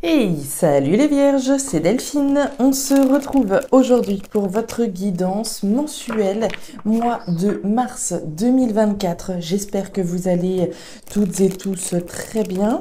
Hey, salut les vierges, c'est Delphine. On se retrouve aujourd'hui pour votre guidance mensuelle, mois de mars 2024. J'espère que vous allez toutes et tous très bien.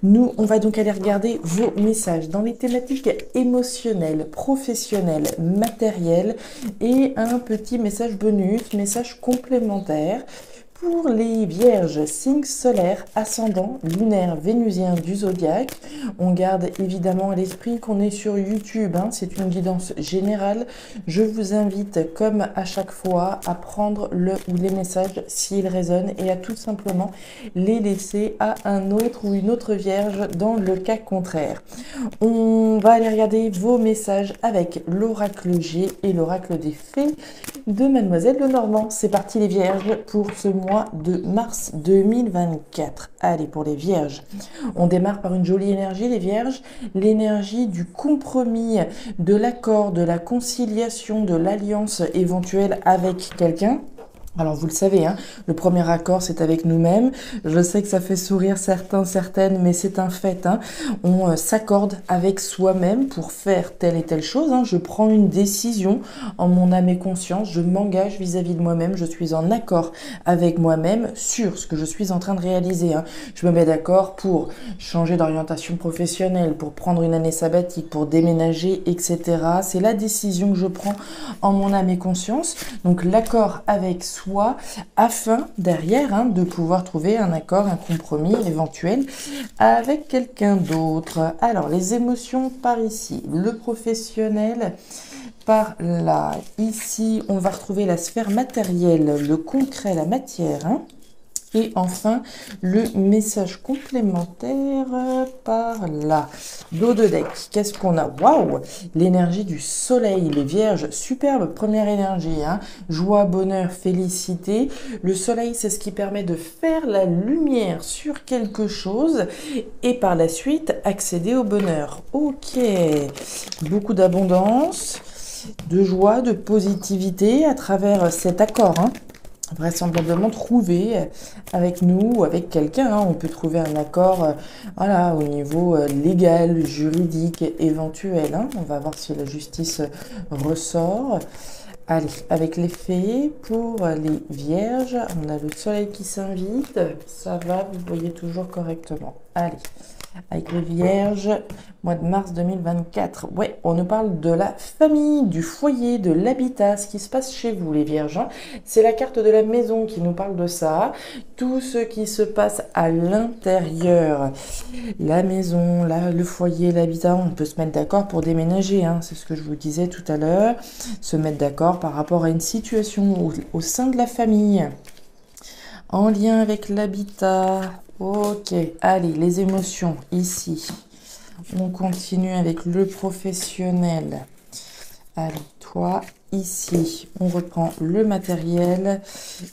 Nous, on va donc aller regarder vos messages dans les thématiques émotionnelles, professionnelles, matérielles et un petit message bonus, message complémentaire. Pour les vierges, signe solaire, ascendant, lunaire, vénusien du zodiaque, on garde évidemment à l'esprit qu'on est sur YouTube, c'est une guidance générale. Je vous invite, comme à chaque fois, à prendre le ou les messages s'ils résonnent et à tout simplement les laisser à un autre ou une autre vierge dans le cas contraire. On va aller regarder vos messages avec l'oracle G et l'oracle des fées de Mademoiselle Lenormand. C'est parti les vierges pour ce mois de mars 2024. Allez, pour les vierges, on démarre par une jolie énergie les vierges, l'énergie du compromis, de l'accord, de la conciliation, de l'alliance éventuelle avec quelqu'un. Alors vous le savez, le premier accord c'est avec nous-mêmes. Je sais que ça fait sourire certains, certaines, mais c'est un fait. On s'accorde avec soi-même pour faire telle et telle chose. Je prends une décision en mon âme et conscience. Je m'engage vis-à-vis de moi-même. Je suis en accord avec moi-même sur ce que je suis en train de réaliser. Je me mets d'accord pour changer d'orientation professionnelle, pour prendre une année sabbatique, pour déménager, etc. C'est la décision que je prends en mon âme et conscience. Donc l'accord avec soi afin derrière de pouvoir trouver un accord, un compromis éventuel avec quelqu'un d'autre. Alors les émotions par ici, le professionnel par là. Ici on va retrouver la sphère matérielle, le concret, la matière. Et enfin, le message complémentaire par là. Dos de deck, qu'est-ce qu'on a? Waouh! L'énergie du soleil, les vierges, superbe première énergie. Joie, bonheur, félicité. Le soleil, c'est ce qui permet de faire la lumière sur quelque chose et par la suite accéder au bonheur. Ok, beaucoup d'abondance, de joie, de positivité à travers cet accord. Vraisemblablement trouver avec nous ou avec quelqu'un. On peut trouver un accord voilà, au niveau légal, juridique, éventuel. On va voir si la justice ressort. Allez, avec les fées, pour les vierges, on a le soleil qui s'invite. Ça va, vous voyez toujours correctement. Allez, avec les vierges, mois de mars 2024. Ouais, on nous parle de la famille, du foyer, de l'habitat, ce qui se passe chez vous, les vierges. C'est la carte de la maison qui nous parle de ça. Tout ce qui se passe à l'intérieur. La maison, le foyer, l'habitat, on peut se mettre d'accord pour déménager. C'est ce que je vous disais tout à l'heure. Se mettre d'accord par rapport à une situation au sein de la famille. En lien avec l'habitat. Ok, allez, les émotions, ici. On continue avec le professionnel. Allez, toi, ici, on reprend le matériel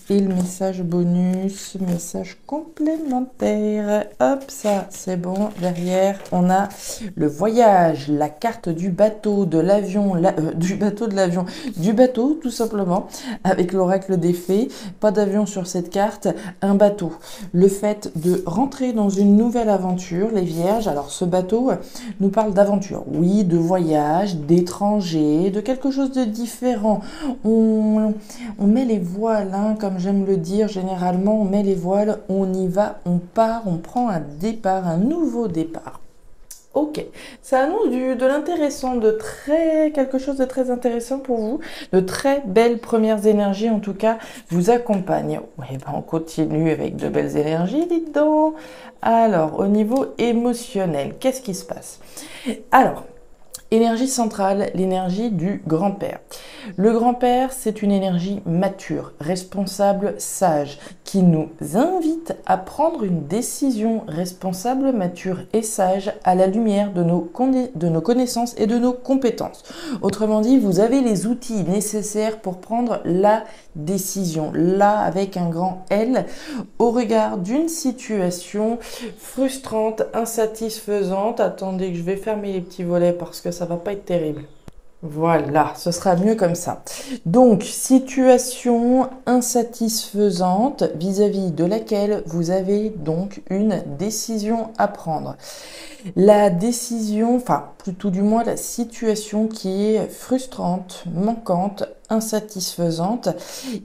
et le message bonus, message complémentaire. Hop, ça, c'est bon. Derrière, on a le voyage, la carte du bateau, de l'avion, du bateau, tout simplement, avec l'oracle des fées. Pas d'avion sur cette carte, un bateau. Le fait de rentrer dans une nouvelle aventure, les vierges. Alors, ce bateau nous parle d'aventure, oui, de voyage, d'étranger, de quelque chose de différent. On met les voiles, comme j'aime le dire, généralement on met les voiles, on y va, on part, on prend un départ, un nouveau départ. Ok, ça annonce de l'intéressant, quelque chose de très intéressant pour vous, de très belles premières énergies en tout cas vous accompagnent. Ouais, on continue avec de belles énergies, dites donc. Alors, au niveau émotionnel, qu'est-ce qui se passe? Alors, énergie centrale, l'énergie du grand-père. Le grand-père, c'est une énergie mature, responsable, sage, qui nous invite à prendre une décision responsable, mature et sage à la lumière de nos connaissances et de nos compétences. Autrement dit, vous avez les outils nécessaires pour prendre la décision, là avec un grand L, au regard d'une situation frustrante, insatisfaisante. Attendez que je vais fermer les petits volets parce que ça va pas être terrible. Voilà, ce sera mieux comme ça. Donc, situation insatisfaisante vis-à-vis de laquelle vous avez donc une décision à prendre. La décision, enfin plutôt du moins la situation qui est frustrante, manquante, insatisfaisante,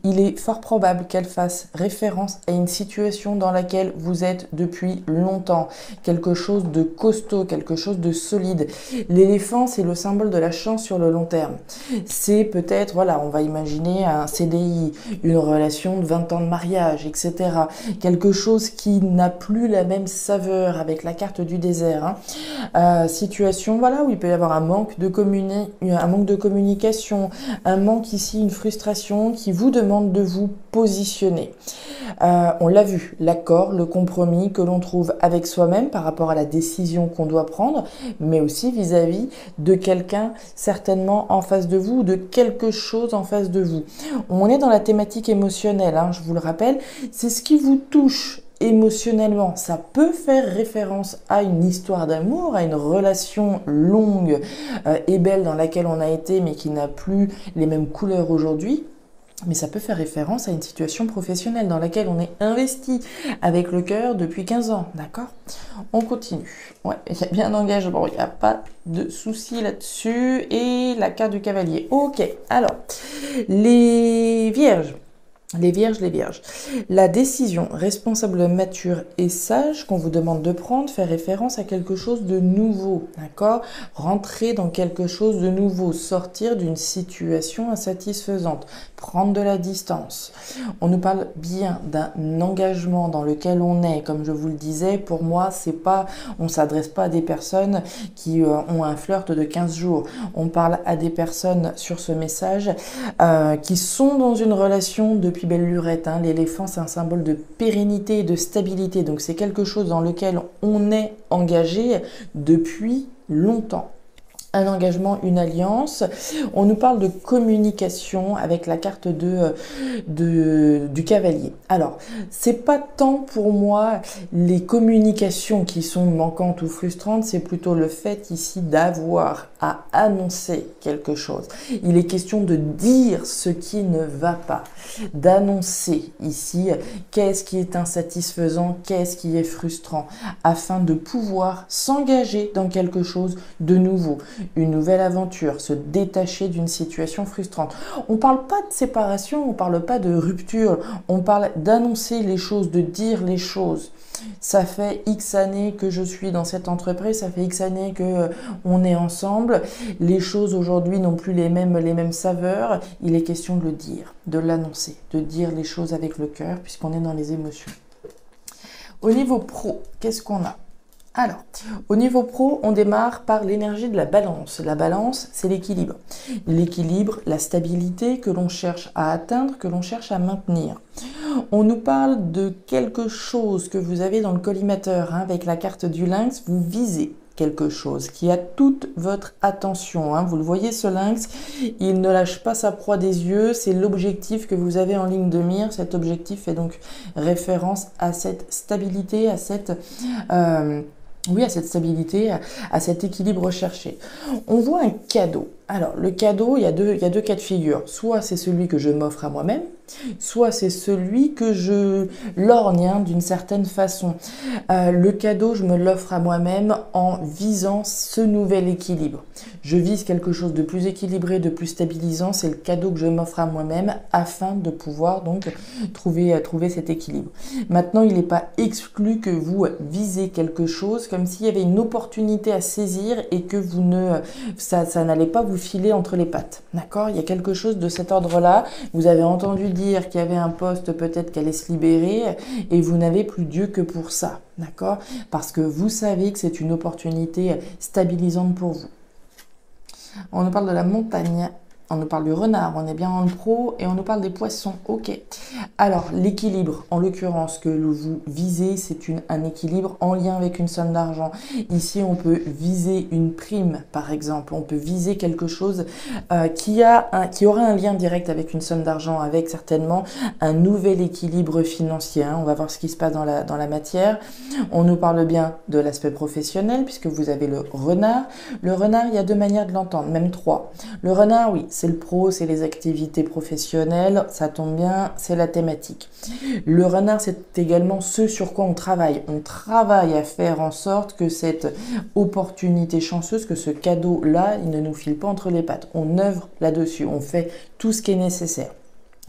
il est fort probable qu'elle fasse référence à une situation dans laquelle vous êtes depuis longtemps, quelque chose de costaud, quelque chose de solide. L'éléphant, c'est le symbole de la chance sur le long terme. C'est peut-être, voilà, on va imaginer un CDI, une relation de 20 ans de mariage, etc. Quelque chose qui n'a plus la même saveur avec la carte du désert. Situation, voilà, où il peut y avoir un manque de communication, un manque ici, une frustration qui vous demande de vous positionner. On l'a vu, l'accord, le compromis que l'on trouve avec soi-même par rapport à la décision qu'on doit prendre, mais aussi vis-à-vis de quelqu'un certainement en face de vous ou de quelque chose en face de vous. On est dans la thématique émotionnelle, je vous le rappelle, c'est ce qui vous touche émotionnellement. Ça peut faire référence à une histoire d'amour, à une relation longue et belle dans laquelle on a été mais qui n'a plus les mêmes couleurs aujourd'hui. Mais ça peut faire référence à une situation professionnelle dans laquelle on est investi avec le cœur depuis 15 ans, d'accord? On continue. Ouais, il y a bien un engagement, il n'y a pas de souci là-dessus. Et la carte du cavalier. Ok, alors, les vierges. Les vierges. La décision responsable, mature et sage qu'on vous demande de prendre fait référence à quelque chose de nouveau, d'accord? Rentrer dans quelque chose de nouveau, sortir d'une situation insatisfaisante, prendre de la distance. On nous parle bien d'un engagement dans lequel on est, comme je vous le disais, pour moi, on s'adresse pas à des personnes qui ont un flirt de 15 jours. On parle à des personnes sur ce message qui sont dans une relation depuis belle lurette. L'éléphant, c'est un symbole de pérennité et de stabilité. Donc, c'est quelque chose dans lequel on est engagé depuis longtemps. Un engagement, une alliance. On nous parle de communication avec la carte du cavalier. Alors, c'est pas tant pour moi les communications qui sont manquantes ou frustrantes, c'est plutôt le fait ici d'avoir à annoncer quelque chose. Il est question de dire ce qui ne va pas, d'annoncer ici qu'est-ce qui est insatisfaisant, qu'est-ce qui est frustrant, afin de pouvoir s'engager dans quelque chose de nouveau. Une nouvelle aventure, se détacher d'une situation frustrante. On ne parle pas de séparation, on ne parle pas de rupture, on parle d'annoncer les choses, de dire les choses. Ça fait X années que je suis dans cette entreprise, ça fait X années que on est ensemble. Les choses aujourd'hui n'ont plus les mêmes saveurs. Il est question de le dire, de l'annoncer, de dire les choses avec le cœur puisqu'on est dans les émotions. Au niveau pro, qu'est-ce qu'on a ? Alors, au niveau pro, on démarre par l'énergie de la balance. La balance, c'est l'équilibre. L'équilibre, la stabilité que l'on cherche à atteindre, que l'on cherche à maintenir. On nous parle de quelque chose que vous avez dans le collimateur, avec la carte du lynx, vous visez quelque chose qui a toute votre attention. Vous le voyez, ce lynx, il ne lâche pas sa proie des yeux, c'est l'objectif que vous avez en ligne de mire. Cet objectif fait donc référence à cette stabilité, à cette stabilité, à cet équilibre recherché. On voit un cadeau. Alors, le cadeau, il y a deux cas de figure. Soit c'est celui que je m'offre à moi-même, soit c'est celui que je lorgne d'une certaine façon. Le cadeau, je me l'offre à moi-même en visant ce nouvel équilibre. Je vise quelque chose de plus équilibré, de plus stabilisant. C'est le cadeau que je m'offre à moi-même afin de pouvoir donc trouver cet équilibre. Maintenant, il n'est pas exclu que vous visez quelque chose comme s'il y avait une opportunité à saisir et que ça n'allait pas vous filer entre les pattes. D'accord? Il y a quelque chose de cet ordre-là. Vous avez entendu dire qu'il y avait un poste peut-être qui allait se libérer et vous n'avez plus Dieu que pour ça. D'accord? Parce que vous savez que c'est une opportunité stabilisante pour vous. On nous parle de la montagne. On nous parle du renard, on est bien en pro, et on nous parle des poissons. Ok. Alors, l'équilibre, en l'occurrence, que vous visez, c'est un équilibre en lien avec une somme d'argent. Ici, on peut viser une prime, par exemple. On peut viser quelque chose qui aura un lien direct avec une somme d'argent, avec certainement un nouvel équilibre financier. On va voir ce qui se passe dans la matière. On nous parle bien de l'aspect professionnel, puisque vous avez le renard. Le renard, il y a deux manières de l'entendre, même trois. Le renard, oui, c'est le pro, c'est les activités professionnelles, ça tombe bien, c'est la thématique. Le renard, c'est également ce sur quoi on travaille. On travaille à faire en sorte que cette opportunité chanceuse, que ce cadeau-là, il ne nous file pas entre les pattes. On œuvre là-dessus, on fait tout ce qui est nécessaire.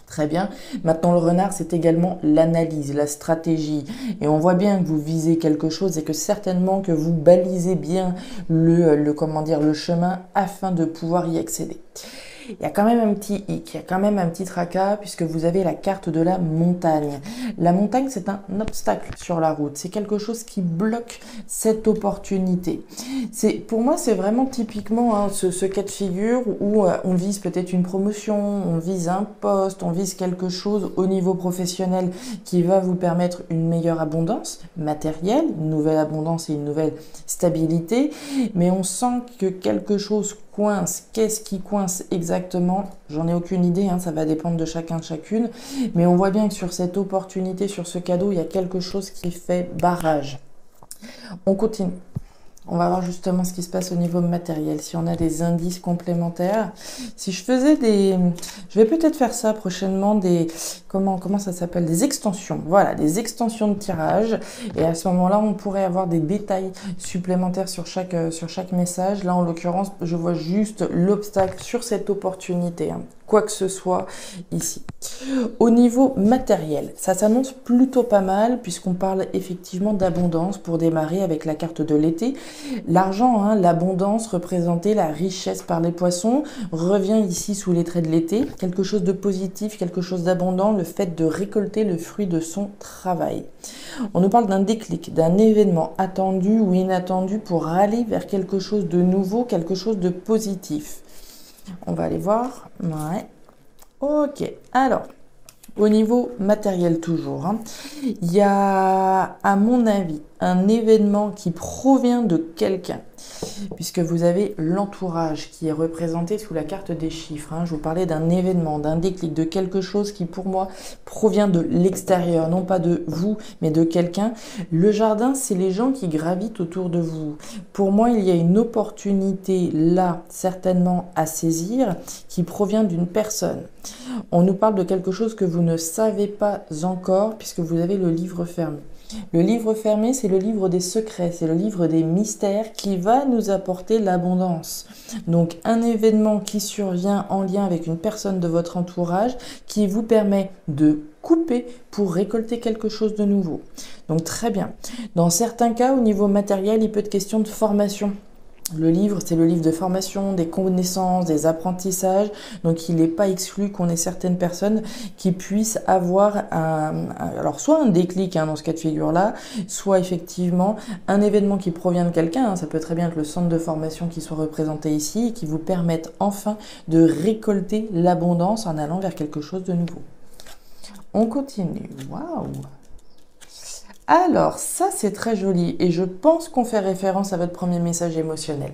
Très bien. Maintenant, le renard, c'est également l'analyse, la stratégie. Et on voit bien que vous visez quelque chose et que certainement que vous balisez bien le chemin afin de pouvoir y accéder. Il y a quand même un petit hic, il y a quand même un petit tracas puisque vous avez la carte de la montagne. La montagne, c'est un obstacle sur la route. C'est quelque chose qui bloque cette opportunité. Pour moi, c'est vraiment typiquement ce cas de figure où on vise peut-être une promotion, on vise un poste, on vise quelque chose au niveau professionnel qui va vous permettre une meilleure abondance matérielle, une nouvelle abondance et une nouvelle stabilité. Mais on sent que quelque chose coince. Qu'est-ce qui coince exactement? J'en ai aucune idée, ça va dépendre de chacun, de chacune. Mais on voit bien que sur cette opportunité, sur ce cadeau, il y a quelque chose qui fait barrage. On continue. On va voir justement ce qui se passe au niveau matériel, si on a des indices complémentaires. Si je faisais je vais peut-être faire ça prochainement, comment ça s'appelle? Des extensions. Voilà, des extensions de tirage. Et à ce moment-là, on pourrait avoir des détails supplémentaires sur chaque message. Là, en l'occurrence, je vois juste l'obstacle sur cette opportunité. Quoi que ce soit ici. Au niveau matériel, ça s'annonce plutôt pas mal puisqu'on parle effectivement d'abondance pour démarrer avec la carte de l'été. L'argent, l'abondance représentée, la richesse par les poissons revient ici sous les traits de l'été. Quelque chose de positif, quelque chose d'abondant, le fait de récolter le fruit de son travail. On nous parle d'un déclic, d'un événement attendu ou inattendu pour aller vers quelque chose de nouveau, quelque chose de positif. On va aller voir. Ouais. Ok. Alors, au niveau matériel toujours, il y a, à mon avis, un événement qui provient de quelqu'un, puisque vous avez l'entourage qui est représenté sous la carte des chiffres. Je vous parlais d'un événement, d'un déclic, de quelque chose qui pour moi provient de l'extérieur, non pas de vous, mais de quelqu'un. Le jardin, c'est les gens qui gravitent autour de vous. Pour moi, il y a une opportunité là, certainement à saisir, qui provient d'une personne. On nous parle de quelque chose que vous ne savez pas encore, puisque vous avez le livre fermé. Le livre fermé, c'est le livre des secrets, c'est le livre des mystères qui va nous apporter l'abondance. Donc un événement qui survient en lien avec une personne de votre entourage qui vous permet de couper pour récolter quelque chose de nouveau. Donc très bien. Dans certains cas, au niveau matériel, il peut être question de formation. Le livre, c'est le livre de formation, des connaissances, des apprentissages. Donc, il n'est pas exclu qu'on ait certaines personnes qui puissent avoir alors soit un déclic dans ce cas de figure-là, soit effectivement un événement qui provient de quelqu'un. Ça peut très bien être le centre de formation qui soit représenté ici et qui vous permette enfin de récolter l'abondance en allant vers quelque chose de nouveau. On continue. Waouh! Alors, ça c'est très joli et je pense qu'on fait référence à votre premier message émotionnel.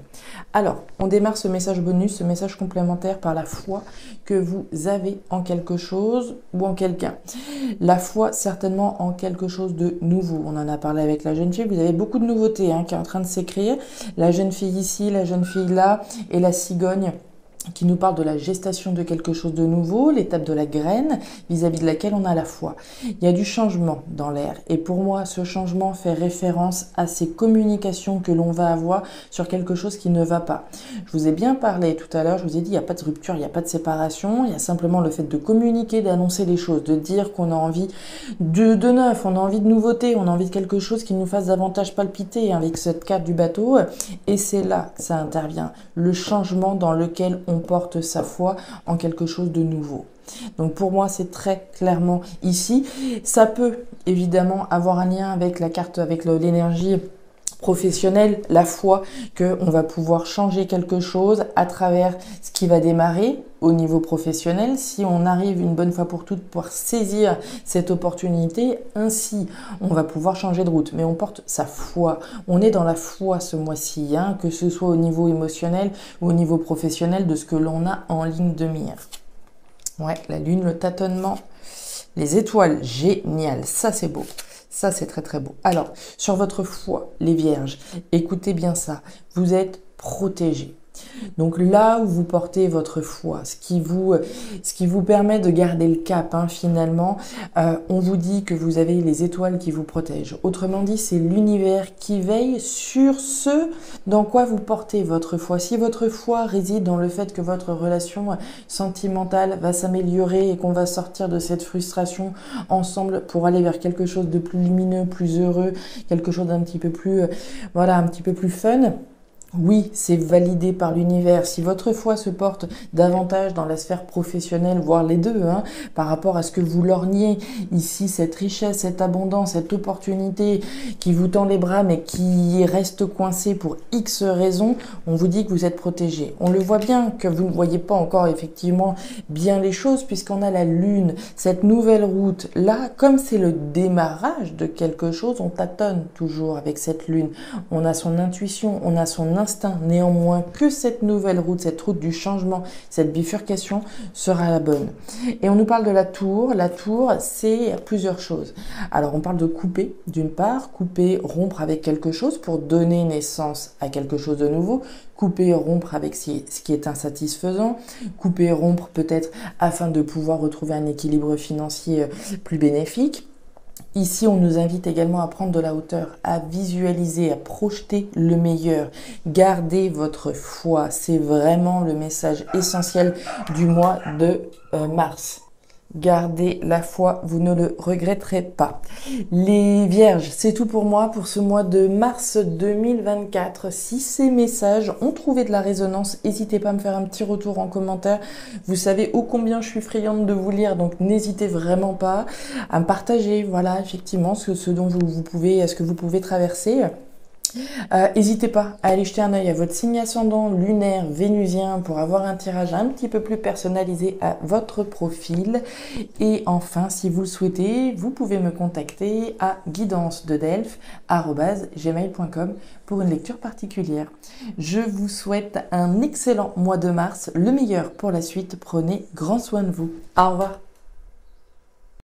Alors, on démarre ce message bonus, ce message complémentaire par la foi que vous avez en quelque chose ou en quelqu'un. La foi certainement en quelque chose de nouveau. On en a parlé avec la jeune fille, vous avez beaucoup de nouveautés qui est en train de s'écrire. La jeune fille ici, la jeune fille là et la cigogne qui nous parle de la gestation de quelque chose de nouveau, l'étape de la graine vis-à-vis de laquelle on a la foi. Il y a du changement dans l'air et pour moi ce changement fait référence à ces communications que l'on va avoir sur quelque chose qui ne va pas. Je vous ai bien parlé tout à l'heure, je vous ai dit il n'y a pas de rupture, il n'y a pas de séparation, il y a simplement le fait de communiquer, d'annoncer les choses, de dire qu'on a envie de neuf, on a envie de nouveauté, on a envie de quelque chose qui nous fasse davantage palpiter avec cette carte du bateau et c'est là que ça intervient, le changement dans lequel on porte sa foi en quelque chose de nouveau. Donc pour moi, c'est très clairement ici. Ça peut évidemment avoir un lien avec la carte, avec l'énergie professionnelle, la foi, qu'on va pouvoir changer quelque chose à travers ce qui va démarrer au niveau professionnel. Si on arrive une bonne fois pour toutes pour saisir cette opportunité, ainsi on va pouvoir changer de route. Mais on porte sa foi. On est dans la foi ce mois-ci, que ce soit au niveau émotionnel ou au niveau professionnel de ce que l'on a en ligne de mire. Ouais, la lune, le tâtonnement, les étoiles, génial, ça c'est beau. Ça, c'est très très beau. Alors, sur votre foi, les vierges, écoutez bien ça. Vous êtes protégés. Donc là où vous portez votre foi, ce qui vous permet de garder le cap, hein, finalement, on vous dit que vous avez les étoiles qui vous protègent. Autrement dit, c'est l'univers qui veille sur ce dans quoi vous portez votre foi. Si votre foi réside dans le fait que votre relation sentimentale va s'améliorer et qu'on va sortir de cette frustration ensemble pour aller vers quelque chose de plus lumineux, plus heureux, quelque chose d'un petit peu plus, voilà, un petit peu plus fun. Oui, c'est validé par l'univers. Si votre foi se porte davantage dans la sphère professionnelle, voire les deux, hein, par rapport à ce que vous lorgnez ici, cette richesse, cette abondance, cette opportunité qui vous tend les bras mais qui reste coincée pour X raisons, on vous dit que vous êtes protégé. On le voit bien que vous ne voyez pas encore effectivement bien les choses puisqu'on a la lune, cette nouvelle route. Là, comme c'est le démarrage de quelque chose, on tâtonne toujours avec cette lune. On a son intuition, on a son instinct, néanmoins que cette nouvelle route, cette route du changement, cette bifurcation sera la bonne. Et on nous parle de la tour. La tour, c'est plusieurs choses. Alors on parle de couper, d'une part, couper, rompre avec quelque chose pour donner naissance à quelque chose de nouveau, couper, rompre avec ce qui est insatisfaisant, couper, rompre peut-être afin de pouvoir retrouver un équilibre financier plus bénéfique. Ici, on nous invite également à prendre de la hauteur, à visualiser, à projeter le meilleur. Gardez votre foi, c'est vraiment le message essentiel du mois de mars. Gardez la foi, vous ne le regretterez pas. Les vierges, c'est tout pour moi pour ce mois de mars 2024. Si ces messages ont trouvé de la résonance, n'hésitez pas à me faire un petit retour en commentaire. Vous savez ô combien je suis friande de vous lire, donc n'hésitez vraiment pas à me partager, voilà, effectivement, ce dont ce que vous pouvez traverser. N'hésitez pas à aller jeter un œil à votre signe ascendant lunaire vénusien pour avoir un tirage un petit peu plus personnalisé à votre profil. Et enfin, si vous le souhaitez, vous pouvez me contacter à guidancededelphes@gmail.com pour une lecture particulière. Je vous souhaite un excellent mois de mars, le meilleur pour la suite. Prenez grand soin de vous. Au revoir.